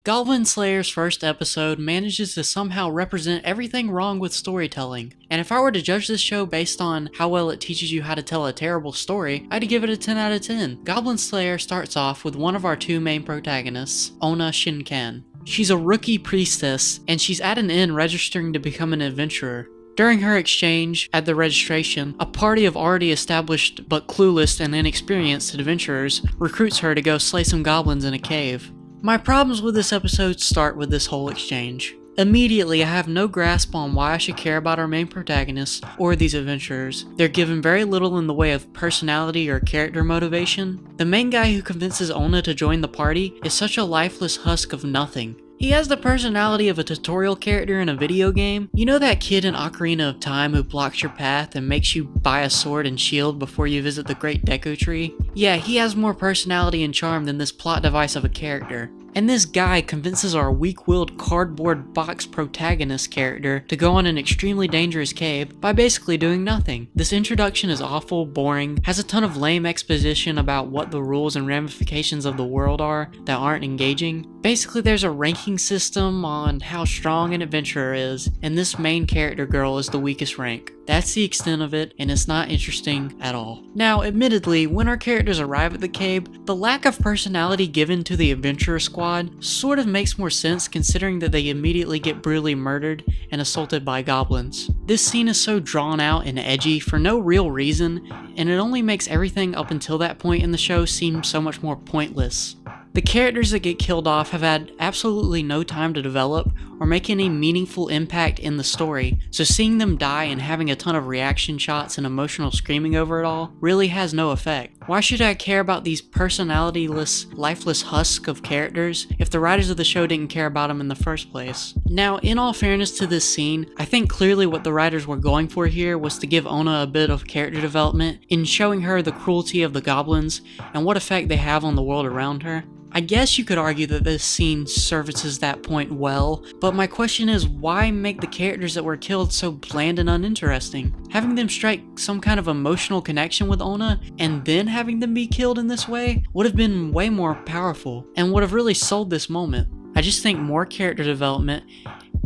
Goblin Slayer's first episode manages to somehow represent everything wrong with storytelling, and if I were to judge this show based on how well it teaches you how to tell a terrible story, I'd give it a 10 out of 10. Goblin Slayer starts off with one of our two main protagonists, Ona Shinkan. She's a rookie priestess, and she's at an inn registering to become an adventurer. During her exchange at the registration, a party of already established but clueless and inexperienced adventurers recruits her to go slay some goblins in a cave. My problems with this episode start with this whole exchange. Immediately, I have no grasp on why I should care about our main protagonists or these adventurers. They're given very little in the way of personality or character motivation. The main guy who convinces Ona to join the party is such a lifeless husk of nothing. He has the personality of a tutorial character in a video game. You know that kid in Ocarina of Time who blocks your path and makes you buy a sword and shield before you visit the Great Deku Tree? Yeah, he has more personality and charm than this plot device of a character. And this guy convinces our weak-willed cardboard box protagonist character to go on an extremely dangerous cave by basically doing nothing. This introduction is awful, boring, has a ton of lame exposition about what the rules and ramifications of the world are that aren't engaging. Basically, there's a ranking system on how strong an adventurer is, and this main character girl is the weakest rank. That's the extent of it, and it's not interesting at all. Now, admittedly, when our characters arrive at the cave, the lack of personality given to the adventurer squad sort of makes more sense considering that they immediately get brutally murdered and assaulted by goblins. This scene is so drawn out and edgy for no real reason, and it only makes everything up until that point in the show seem so much more pointless. The characters that get killed off have had absolutely no time to develop or make any meaningful impact in the story, so seeing them die and having a ton of reaction shots and emotional screaming over it all really has no effect. Why should I care about these personalityless, lifeless husks of characters if the writers of the show didn't care about them in the first place? Now, in all fairness to this scene, I think clearly what the writers were going for here was to give Ona a bit of character development in showing her the cruelty of the goblins and what effect they have on the world around her. I guess you could argue that this scene services that point well, but my question is, why make the characters that were killed so bland and uninteresting? Having them strike some kind of emotional connection with Ona, and then having them be killed in this way, would have been way more powerful, and would have really sold this moment. I just think more character development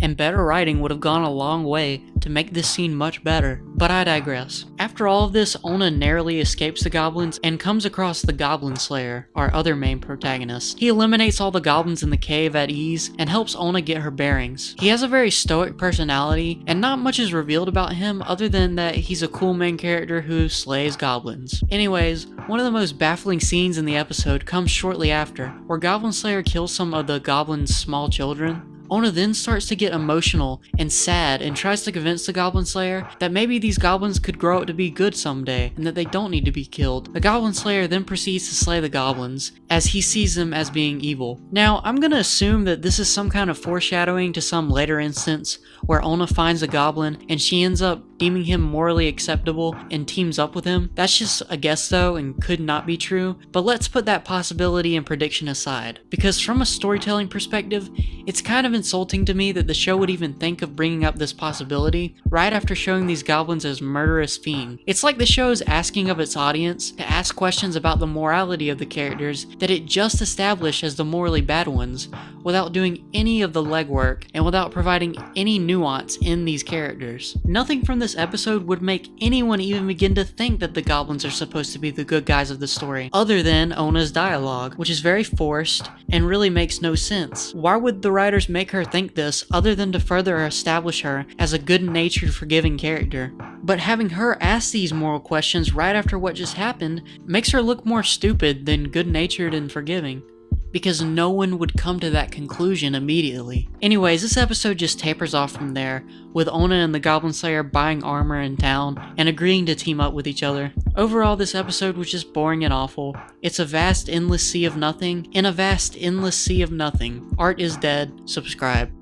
and better writing would have gone a long way to make this scene much better, but I digress. After all of this, Ona narrowly escapes the goblins and comes across the Goblin Slayer, our other main protagonist. He eliminates all the goblins in the cave at ease and helps Ona get her bearings. He has a very stoic personality, and not much is revealed about him other than that he's a cool main character who slays goblins. Anyways, one of the most baffling scenes in the episode comes shortly after, where Goblin Slayer kills some of the goblins' small children. Ona then starts to get emotional and sad and tries to convince the Goblin Slayer that maybe these goblins could grow up to be good someday and that they don't need to be killed. The Goblin Slayer then proceeds to slay the goblins as he sees them as being evil. Now, I'm gonna assume that this is some kind of foreshadowing to some later instance where Ona finds a goblin and she ends up deeming him morally acceptable and teams up with him. That's just a guess though and could not be true, but let's put that possibility and prediction aside. Because from a storytelling perspective, it's kind of insulting to me that the show would even think of bringing up this possibility right after showing these goblins as murderous fiends. It's like the show is asking of its audience to ask questions about the morality of the characters that it just established as the morally bad ones without doing any of the legwork and without providing any nuance in these characters. Nothing from this episode would make anyone even begin to think that the goblins are supposed to be the good guys of the story, other than Ona's dialogue, which is very forced and really makes no sense. Why would the writers make her think this other than to further establish her as a good-natured, forgiving character? But having her ask these moral questions right after what just happened makes her look more stupid than good-natured and forgiving, because no one would come to that conclusion immediately. Anyways, this episode just tapers off from there, with Ona and the Goblin Slayer buying armor in town and agreeing to team up with each other. Overall, this episode was just boring and awful. It's a vast, endless sea of nothing. In a vast, endless sea of nothing. Art is dead. Subscribe.